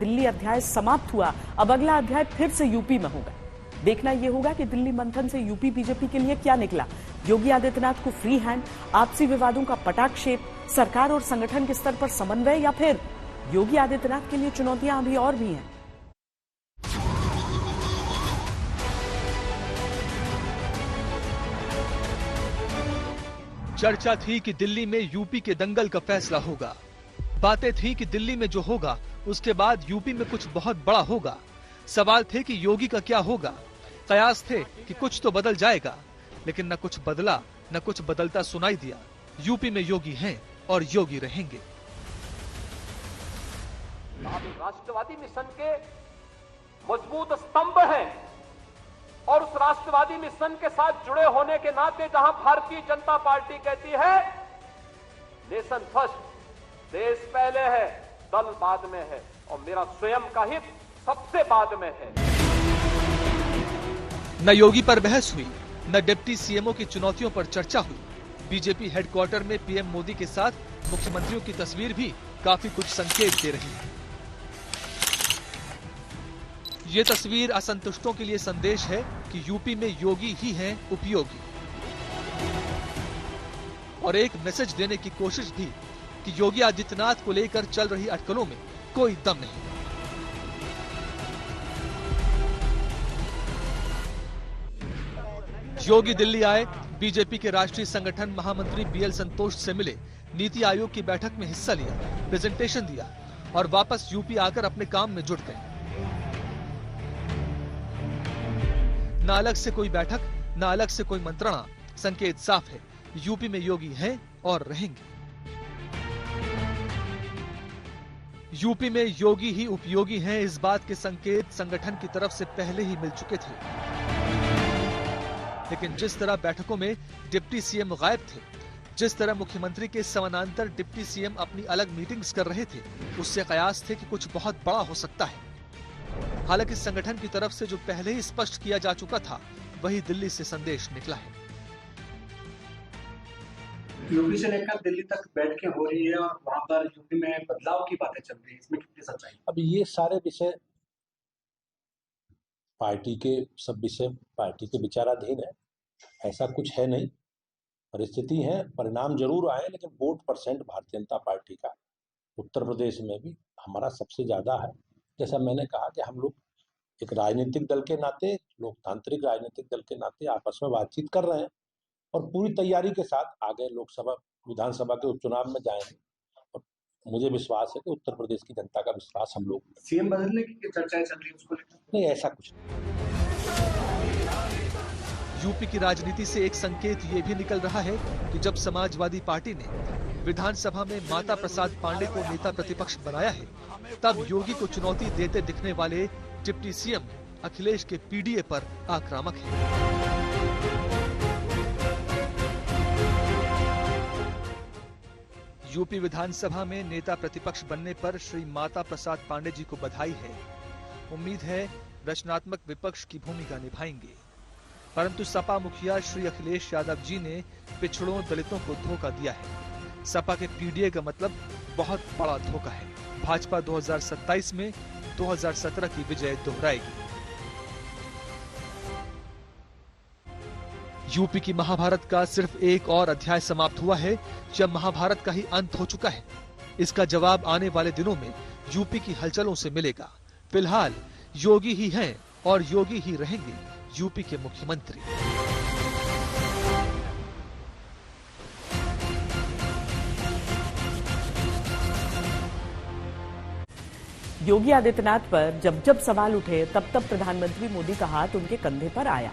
दिल्ली अध्याय समाप्त हुआ, अब अगला अध्याय फिर से यूपी में होगा। देखना यह होगा कि दिल्ली मंथन से यूपी बीजेपी के लिए क्या निकला। योगी आदित्यनाथ को फ्री हैंड, आपसी विवादों का पटाक्षेप, सरकार और संगठन के स्तर पर समन्वय, या फिर योगी आदित्यनाथ के लिए चुनौतियां अभी और भी हैं। चर्चा थी कि दिल्ली में यूपी के दंगल का फैसला होगा। बातें थी कि दिल्ली में जो होगा उसके बाद यूपी में कुछ बहुत बड़ा होगा। सवाल थे कि योगी का क्या होगा। कयास थे कि कुछ तो बदल जाएगा, लेकिन न कुछ बदला न कुछ बदलता सुनाई दिया। यूपी में योगी हैं और योगी रहेंगे। राष्ट्रवादी मिशन के मजबूत स्तंभ हैं और उस राष्ट्रवादी मिशन के साथ जुड़े होने के नाते जहां भारतीय जनता पार्टी कहती है नेशन फर्स्ट, देश पहले है, दल बाद में है और मेरा स्वयं का हित सबसे बाद में है। न योगी पर बहस हुई, न डिप्टी सीएमओ की चुनौतियों पर चर्चा हुई। बीजेपी हेडक्वार्टर में पीएम मोदी के साथ मुख्यमंत्रियों की तस्वीर भी काफी कुछ संकेत दे रही है। ये तस्वीर असंतुष्टों के लिए संदेश है कि यूपी में योगी ही हैं उपयोगी, और एक मैसेज देने की कोशिश भी कि योगी आदित्यनाथ को लेकर चल रही अटकलों में कोई दम नहीं। योगी दिल्ली आए, बीजेपी के राष्ट्रीय संगठन महामंत्री बीएल संतोष से मिले, नीति आयोग की बैठक में हिस्सा लिया, प्रेजेंटेशन दिया और वापस यूपी आकर अपने काम में जुट गए। न अलग से कोई बैठक, न अलग से कोई मंत्रणा। संकेत साफ है, यूपी में योगी हैं और रहेंगे। यूपी में योगी ही उपयोगी हैं, इस बात के संकेत संगठन की तरफ से पहले ही मिल चुके थे। लेकिन जिस तरह बैठकों में डिप्टी सीएम गायब थे, जिस तरह मुख्यमंत्री के समानांतर डिप्टी सीएम अपनी अलग मीटिंग्स कर रहे थे, उससे कयास थे कि कुछ बहुत बड़ा हो सकता है। हालांकि संगठन की तरफ से जो पहले ही स्पष्ट किया जा चुका था, वही दिल्ली से संदेश निकला है। यूपी से लेकर दिल्ली तक बैठकें हो रही है और वहां पर यूपी में बदलाव की बातें चल रही है, इसमें कितनी सच्चाई? अब ये सारे विषय पार्टी के सब विषय पार्टी के विचाराधीन है, ऐसा कुछ है नहीं। परिस्थिति है, परिणाम जरूर आए, लेकिन vote percent Bharatiya Janata party का उत्तर प्रदेश में भी हमारा सबसे ज्यादा है। जैसा मैंने कहा कि हम लोग एक राजनीतिक दल के नाते, लोकतांत्रिक राजनीतिक दल के नाते आपस में बातचीत कर रहे हैं और पूरी तैयारी के साथ आगे लोकसभा विधानसभा के उपचुनाव में जाएंगे। और मुझे विश्वास है कि उत्तर प्रदेश की जनता का विश्वास हम लोग। सीएम बदलने की चर्चाएं चल रही है, उसको लेकर नहीं, ऐसा कुछ नहीं। यूपी की राजनीति से एक संकेत ये भी निकल रहा है कि जब समाजवादी पार्टी ने विधानसभा में माता प्रसाद पांडे को नेता प्रतिपक्ष बनाया है, तब योगी को चुनौती देते दिखने वाले डिप्टी सीएम अखिलेश के पीडीए पर आक्रामक है। यूपी विधानसभा में नेता प्रतिपक्ष बनने पर श्री माता प्रसाद पांडे जी को बधाई है। उम्मीद है रचनात्मक विपक्ष की भूमिका निभाएंगे। परंतु सपा मुखिया श्री अखिलेश यादव जी ने पिछड़ों दलितों को धोखा दिया है। सपा के पीडीए का मतलब बहुत बड़ा धोखा है। भाजपा 2027 में 2017 की विजय दोहराएगी। यूपी की महाभारत का सिर्फ एक और अध्याय समाप्त हुआ है, जब महाभारत का ही अंत हो चुका है। इसका जवाब आने वाले दिनों में यूपी की हलचलों से मिलेगा। फिलहाल योगी ही हैं और योगी ही रहेंगे यूपी के मुख्यमंत्री। योगी आदित्यनाथ पर जब जब सवाल उठे, तब तब प्रधानमंत्री मोदी का हाथ उनके कंधे पर आया।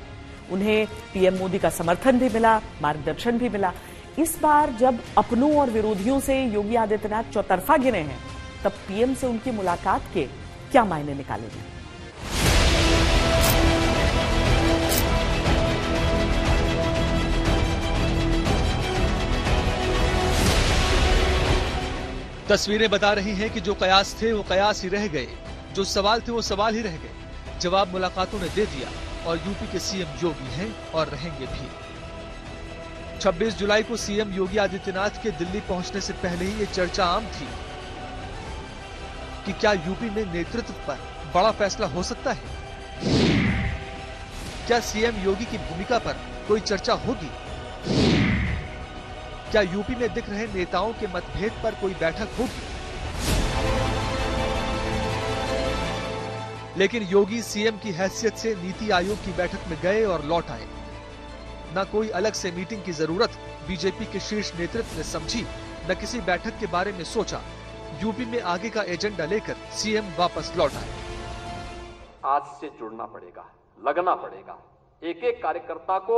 उन्हें पीएम मोदी का समर्थन भी मिला, मार्गदर्शन भी मिला। इस बार जब अपनों और विरोधियों से योगी आदित्यनाथ चौतरफा गिरे हैं, तब पीएम से उनकी मुलाकात के क्या मायने निकाले गए? तस्वीरें बता रही हैं कि जो कयास थे वो कयास ही रह गए, जो सवाल थे वो सवाल ही रह गए। जवाब मुलाकातों ने दे दिया और यूपी के सीएम योगी हैं और रहेंगे भी। 26 जुलाई को सीएम योगी आदित्यनाथ के दिल्ली पहुंचने से पहले ही ये चर्चा आम थी कि क्या यूपी में नेतृत्व पर बड़ा फैसला हो सकता है? क्या सीएम योगी की भूमिका पर कोई चर्चा होगी? क्या यूपी में दिख रहे नेताओं के मतभेद पर कोई बैठक होगी? लेकिन योगी सीएम की हैसियत से नीति आयोग की बैठक में गए और लौट आए। न कोई अलग से मीटिंग की जरूरत बीजेपी के शीर्ष नेतृत्व ने समझी, न किसी बैठक के बारे में सोचा। यूपी में आगे का एजेंडा लेकर सीएम वापस लौट आए। आज से जुड़ना पड़ेगा, लगना पड़ेगा। एक एक कार्यकर्ता को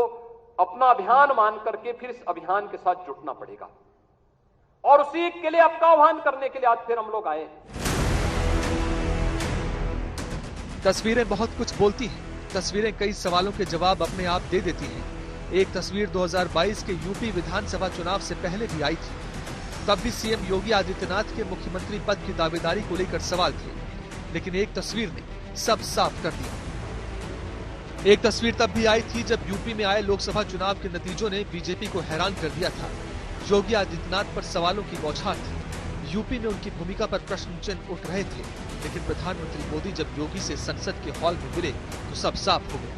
अपना अभियान मान करके फिर इस अभियान के साथ जुटना पड़ेगा और उसी के लिए आपका आह्वान करने के लिए आज फिर हम लोग आए। तस्वीरें बहुत कुछ बोलती हैं। तस्वीरें कई सवालों के जवाब अपने आप दे देती हैं। एक तस्वीर 2022 के यूपी विधानसभा चुनाव से पहले भी आई थी। तब भी सीएम योगी आदित्यनाथ के मुख्यमंत्री पद की दावेदारी को लेकर सवाल थे, लेकिन एक तस्वीर ने सब साफ कर दिया। एक तस्वीर तब भी आई थी जब यूपी में आए लोकसभा चुनाव के नतीजों ने बीजेपी को हैरान कर दिया था। योगी आदित्यनाथ पर सवालों की बौछार थी। यूपी में उनकी भूमिका पर प्रश्न चिन्ह उठ रहे थे, लेकिन प्रधानमंत्री मोदी जब योगी से संसद के हॉल में मिले तो सब साफ हो गया।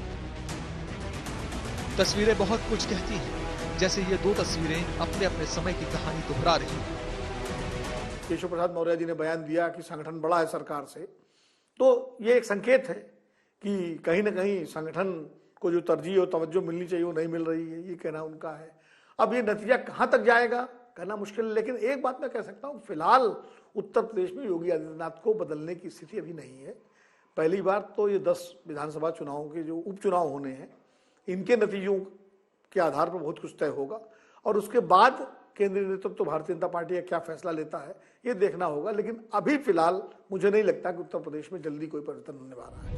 तस्वीरें बहुत कुछ कहती हैं, जैसे ये दो तस्वीरें अपने अपने समय की कहानी दोहरा रही हैं। केशव प्रसाद मौर्य जी ने बयान दिया कि संगठन बड़ा है सरकार से, तो ये एक संकेत है कि कहीं न कहीं संगठन को जो तरजीह और तवज्जो मिलनी चाहिए वो नहीं मिल रही है, ये कहना उनका है। अब ये नतीजा कहाँ तक जाएगा कहना मुश्किल है, लेकिन एक बात मैं कह सकता हूँ, फिलहाल उत्तर प्रदेश में योगी आदित्यनाथ को बदलने की स्थिति अभी नहीं है। पहली बार तो ये 10 विधानसभा चुनावों के जो उपचुनाव होने हैं, इनके नतीजों के आधार पर बहुत कुछ तय होगा और उसके बाद केंद्रीय नेतृत्व तो भारतीय जनता पार्टी का क्या फैसला लेता है ये देखना होगा। लेकिन अभी फिलहाल मुझे नहीं लगता कि उत्तर प्रदेश में जल्दी कोई परिवर्तन होने वाला है।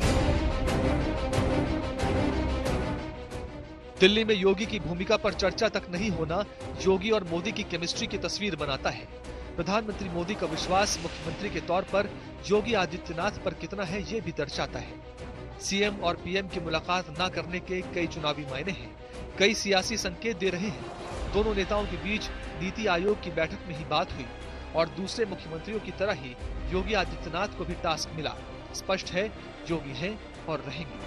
दिल्ली में योगी की भूमिका पर चर्चा तक नहीं होना योगी और मोदी की केमिस्ट्री की तस्वीर बनाता है। प्रधानमंत्री मोदी का विश्वास मुख्यमंत्री के तौर पर योगी आदित्यनाथ पर कितना है ये भी दर्शाता है। सीएम और पीएम की मुलाकात न करने के कई चुनावी मायने हैं, कई सियासी संकेत दे रहे हैं। दोनों नेताओं के बीच नीति आयोग की बैठक में ही बात हुई और दूसरे मुख्यमंत्रियों की तरह ही योगी आदित्यनाथ को भी टास्क मिला। स्पष्ट है, योगी हैं और रहेंगे।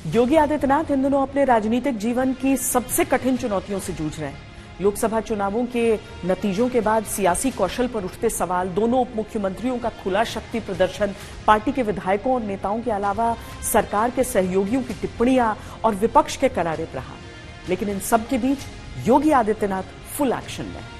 योगी आदित्यनाथ इन दिनों अपने राजनीतिक जीवन की सबसे कठिन चुनौतियों से जूझ रहे हैं। लोकसभा चुनावों के नतीजों के बाद सियासी कौशल पर उठते सवाल, दोनों उप मुख्यमंत्रियों का खुला शक्ति प्रदर्शन, पार्टी के विधायकों और नेताओं के अलावा सरकार के सहयोगियों की टिप्पणियां और विपक्ष के करारे प्रहार। लेकिन इन सब के बीच योगी आदित्यनाथ फुल एक्शन में है।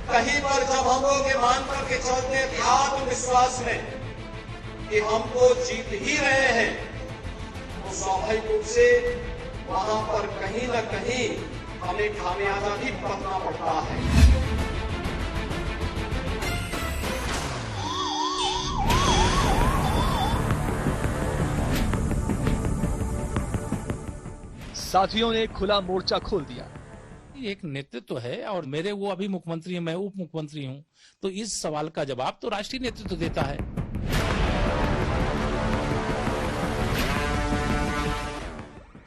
कहीं पर जब हम लोग ये मान करके चलते थे आत्मविश्वास में कि हमको जीत ही रहे हैं, तो स्वाभाविक रूप से वहां पर कहीं न कहीं हमें खामियाजा भी भुगतना पड़ता है। साथियों ने खुला मोर्चा खोल दिया। एक नेतृत्व है और मेरे वो अभी मुख्यमंत्री हैं, मैं उप मुख्यमंत्री हूं, तो इस सवाल का जवाब तो राष्ट्रीय नेतृत्व देता है।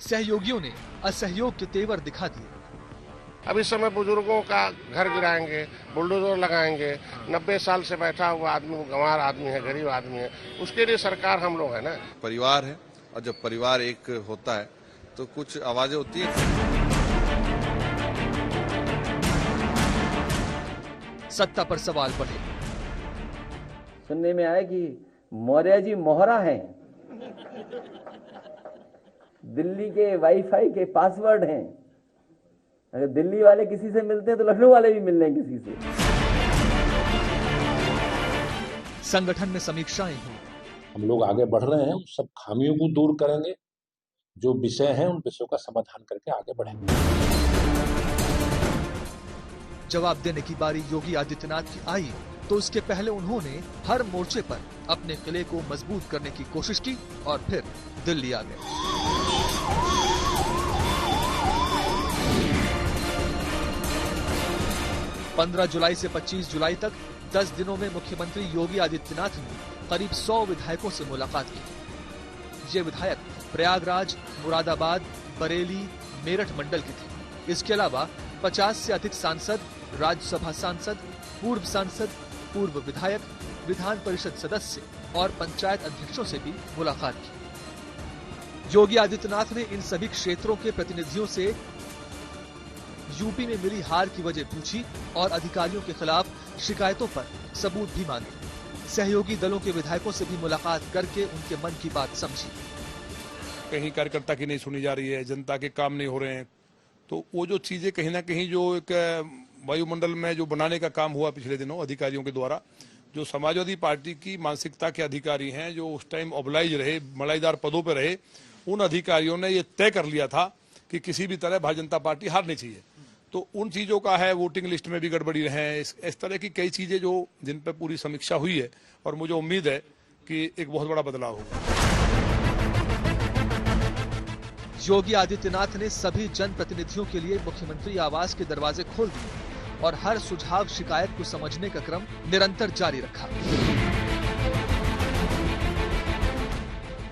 सहयोगियों ने असहयोग के तेवर दिखा दिए। अब इस समय बुजुर्गों का घर गिराएंगे, बुलडोजर लगाएंगे, 90 साल से बैठा हुआ आदमी, गंवार आदमी है, गरीब आदमी है, उसके लिए सरकार हम लोग है ना। परिवार है और जब परिवार एक होता है तो कुछ आवाजें होती है। सत्ता पर सवाल बढ़े। सुनने में आया कि मौर्य जी मोहरा हैं, दिल्ली के वाईफाई के पासवर्ड हैं। अगर दिल्ली वाले किसी से मिलते हैं तो लखनऊ वाले भी मिल रहे हैं किसी से। संगठन में समीक्षाएं हुई। हम लोग आगे बढ़ रहे हैं, सब खामियों को दूर करेंगे, जो विषय हैं उन विषयों का समाधान करके आगे बढ़ेंगे। जवाब देने की बारी योगी आदित्यनाथ की आई तो उसके पहले उन्होंने हर मोर्चे पर अपने किले को मजबूत करने की कोशिश की और फिर दिल्ली आ गए। (15 जुलाई से 25 जुलाई तक 10 दिनों में मुख्यमंत्री योगी आदित्यनाथ ने करीब 100 विधायकों से मुलाकात की। ये विधायक प्रयागराज, मुरादाबाद, बरेली, मेरठ मंडल के थे। इसके अलावा 50 से अधिक सांसद, राज्यसभा सांसद, पूर्व सांसद, पूर्व विधायक, विधान परिषद सदस्य और पंचायत अध्यक्षों से भी मुलाकात की। योगी आदित्यनाथ ने इन सभी क्षेत्रों के प्रतिनिधियों से यूपी में मिली हार की वजह पूछी और अधिकारियों के खिलाफ शिकायतों पर सबूत भी मांगे। सहयोगी दलों के विधायकों से भी मुलाकात करके उनके मन की बात समझी। कहीं कार्यकर्ता की नहीं सुनी जा रही है, जनता के काम नहीं हो रहे हैं, तो वो जो चीजें कहीं ना कहीं जो एक वायुमंडल में जो बनाने का काम हुआ पिछले दिनों अधिकारियों के द्वारा, जो समाजवादी पार्टी की मानसिकता के अधिकारी हैं, जो उस टाइम ऑबलाइज रहे, मलाईदार पदों पर रहे, उन अधिकारियों ने ये तय कर लिया था कि किसी भी तरह भारतीय जनता पार्टी हारनी चाहिए। तो उन चीजों का है, वोटिंग लिस्ट में भी गड़बड़ी है, इस तरह की कई चीजें जो जिन पर पूरी समीक्षा हुई है और मुझे उम्मीद है कि एक बहुत बड़ा बदलाव होगा। योगी आदित्यनाथ ने सभी जनप्रतिनिधियों के लिए मुख्यमंत्री आवास के दरवाजे खोल दिए और हर सुझाव शिकायत को समझने का क्रम निरंतर जारी रखा।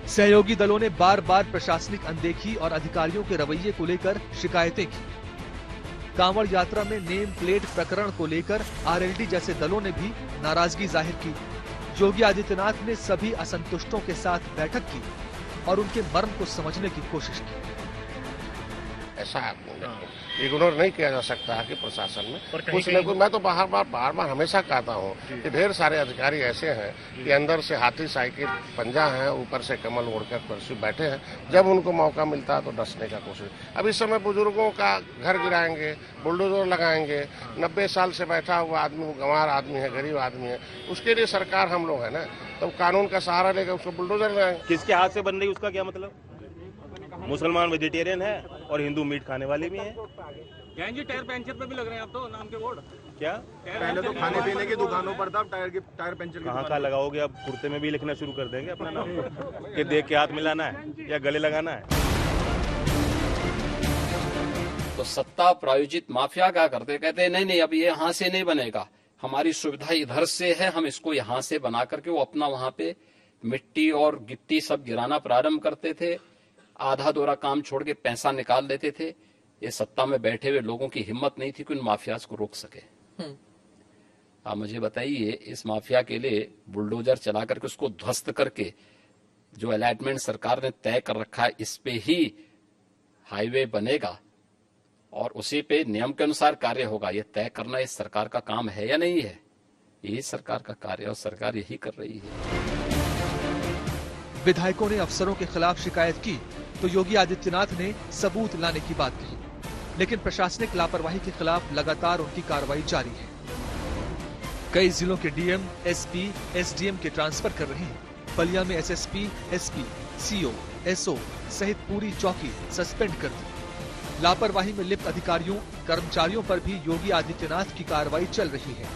सहयोगी दलों ने बार बार प्रशासनिक अनदेखी और अधिकारियों के रवैये को लेकर शिकायतें की। कांवड़ यात्रा में नेम प्लेट प्रकरण को लेकर आरएलडी जैसे दलों ने भी नाराजगी जाहिर की। योगी आदित्यनाथ ने सभी असंतुष्टों के साथ बैठक की और उनके मर्म को समझने की कोशिश की। ऐसा इग्नोर नहीं किया जा सकता है कि प्रशासन में कुछ न कुछ, मैं तो बार बार हमेशा कहता हूँ कि ढेर सारे अधिकारी ऐसे हैं कि अंदर से हाथी साइकिल पंजा है, ऊपर से कमल ओढ़कर कुर्सी बैठे हैं। जब उनको मौका मिलता है तो डसने का कोशिश। अब इस समय बुजुर्गों का घर गिराएंगे, बुलडोजर लगाएंगे, 90 साल से बैठा हुआ आदमी, गंवार आदमी है, गरीब आदमी है, उसके लिए सरकार हम लोग है ना, तो कानून का सहारा लेकर उसको बुलडोजर लगाएंगे। किसके हाथ से बन रही उसका क्या मतलब? मुसलमान वेजिटेरियन है और हिंदू मीट खाने वाले भी हैं। जी टायर पंचर पे भी लग रहे हैं आप तो, नाम के बोर्ड क्या? पहले तो खाने पीने की दुकानों पर था, टायर पंचर कहाँ का लगाओगे? अब कुर्ते में भी लिखना शुरू कर देंगे अपना नाम कि देख के हाथ मिलाना है या गले लगाना है। तो सत्ता प्रायोजित माफिया क्या करते, कहते नहीं अब ये यहाँ से नहीं बनेगा, हमारी सुविधा इधर से है, हम इसको यहाँ से बना करके वो अपना वहां पे मिट्टी और गिट्टी सब गिराना प्रारंभ करते थे। आधा दोरा काम छोड़ के पैसा निकाल लेते थे। ये सत्ता में बैठे हुए लोगों की हिम्मत नहीं थी कि उन माफियाज को रोक सके। आप मुझे बताइए, इस माफिया के लिए बुलडोजर चला करके उसको ध्वस्त करके जो अलॉटमेंट सरकार ने तय कर रखा है, इस पे ही हाईवे बनेगा और उसी पे नियम के अनुसार कार्य होगा, ये तय करना इस सरकार का काम है या नहीं है? यही सरकार का कार्य और सरकार यही कर रही है। विधायकों ने अफसरों के खिलाफ शिकायत की तो योगी आदित्यनाथ ने सबूत लाने की बात कही, लेकिन प्रशासनिक लापरवाही के खिलाफ लगातार उनकी कार्रवाई जारी है। कई जिलों के डीएम, एसपी, एसडीएम के ट्रांसफर कर रहे हैं। बलिया में एसएसपी, एसपी, सीओ, एसओ सहित पूरी चौकी सस्पेंड कर दी। लापरवाही में लिप्त अधिकारियों, कर्मचारियों पर भी योगी आदित्यनाथ की कार्रवाई चल रही है।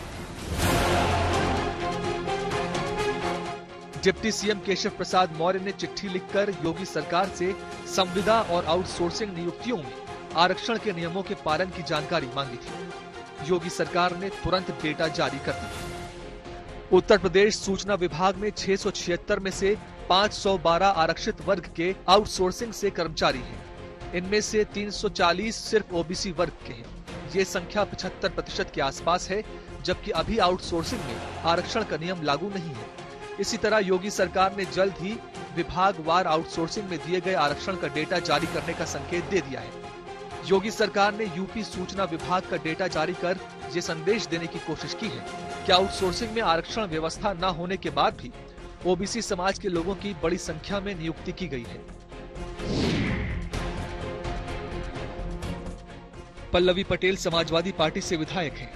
डिप्टी सीएम केशव प्रसाद मौर्य ने चिट्ठी लिखकर योगी सरकार से संविदा और आउटसोर्सिंग नियुक्तियों में आरक्षण के नियमों के पालन की जानकारी मांगी थी। योगी सरकार ने तुरंत डेटा जारी कर दिया। उत्तर प्रदेश सूचना विभाग में 676 में से 512 आरक्षित वर्ग के आउटसोर्सिंग से कर्मचारी हैं। इनमें से 340 सिर्फ ओबीसी वर्ग के हैं। ये संख्या 75% के आसपास है, जबकि अभी आउटसोर्सिंग में आरक्षण का नियम लागू नहीं है। इसी तरह योगी सरकार ने जल्द ही विभागवार आउटसोर्सिंग में दिए गए आरक्षण का डेटा जारी करने का संकेत दे दिया है। योगी सरकार ने यूपी सूचना विभाग का डेटा जारी कर ये संदेश देने की कोशिश की है कि आउटसोर्सिंग में आरक्षण व्यवस्था न होने के बाद भी ओबीसी समाज के लोगों की बड़ी संख्या में नियुक्ति की गई है। पल्लवी पटेल समाजवादी पार्टी से विधायक हैं।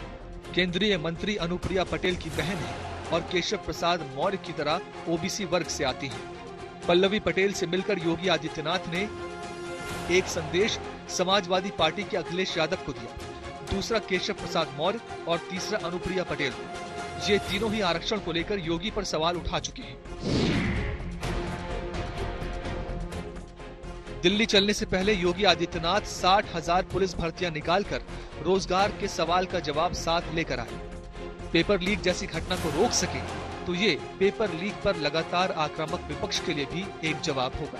केंद्रीय मंत्री अनुप्रिया पटेल की बहन है और केशव प्रसाद मौर्य की तरह ओबीसी वर्ग से आती हैं। पल्लवी पटेल से मिलकर योगी आदित्यनाथ ने एक संदेश समाजवादी पार्टी के अखिलेश यादव को दिया, दूसरा केशव प्रसाद मौर्य और तीसरा अनुप्रिया पटेल को। ये तीनों ही आरक्षण को लेकर योगी पर सवाल उठा चुके हैं। दिल्ली चलने से पहले योगी आदित्यनाथ 60,000 पुलिस भर्तियां निकालकर रोजगार के सवाल का जवाब साथ लेकर आए। पेपर लीक जैसी घटना को रोक सके तो ये पेपर लीक पर लगातार आक्रामक विपक्ष के लिए भी एक जवाब होगा।